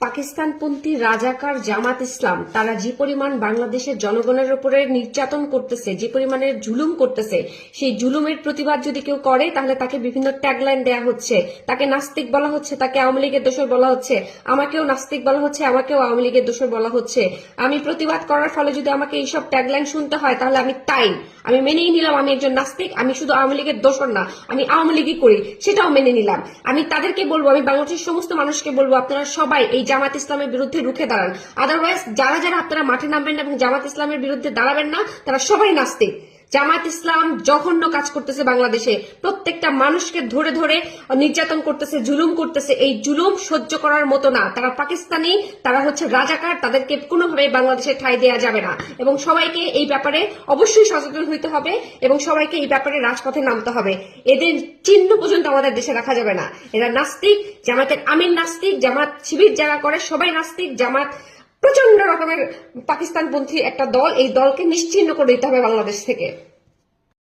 পাকিস্তানপন্থী রাজাকার জামাত ইসলাম তারা যে পরিমাণ বাংলাদেশের জনগণের উপরে নির্যাতন করতেছে, যে পরিমাণের জুলুম করতেছে, সেই জুলুমের প্রতিবাদ যদি কেউ করে তাহলে তাকে বিভিন্ন ট্যাগলাইন দেয়া হচ্ছে, তাকে নাস্তিক বলা হচ্ছে, তাকে আওয়ামী লীগের দোসর বলা হচ্ছে, আমাকেও নাস্তিক বলা হচ্ছে, আমাকেও আওয়ামী লীগের দোসর বলা হচ্ছে। আমি প্রতিবাদ করার ফলে যদি আমাকে এইসব ট্যাগলাইন শুনতে হয় তাহলে আমি মেনেই নিলাম আমি একজন নাস্তিক, আমি শুধু আওয়ামী লীগের দোসর না, আমি আওয়ামী লীগই করি, সেটাও মেনে নিলাম। আমি তাদেরকে বলবো, আমি বাংলাদেশের সমস্ত মানুষকে বলবো, আপনারা সবাই এই জামাত ইসলামের বিরুদ্ধে রুখে দাঁড়ান। আদারওয়াইজ যারা যারা আপনারা মাঠে নামবেন না এবং জামাত ইসলামের বিরুদ্ধে দাঁড়াবেন না, তারা সবাই নাস্তিক। জামাত ইসলাম জঘন্য কাজ করতেছে বাংলাদেশে, প্রত্যেকটা মানুষকে ধরে ধরে নির্যাতন করতেছে, জুলুম করতেছে। এই জুলুম সহ্য করার মতো না। তারা পাকিস্তানি, তারা হচ্ছে রাজাকার, তাদেরকে কোনোভাবে বাংলাদেশে ঠাঁই দেওয়া যাবে না। এবং সবাইকে এই ব্যাপারে অবশ্যই সচেতন হইতে হবে এবং সবাইকে এই ব্যাপারে রাজপথে নামতে হবে। এদের চিহ্ন পর্যন্ত আমাদের দেশে রাখা যাবে না। এরা নাস্তিক, জামাতের আমির নাস্তিক, জামাত শিবির যারা করে সবাই নাস্তিক। জামাত প্রচন্ড রকমের পাকিস্তানপন্থী একটা দল, এই দলকে নিশ্চিহ্ন করে দিতে হবে বাংলাদেশ থেকে।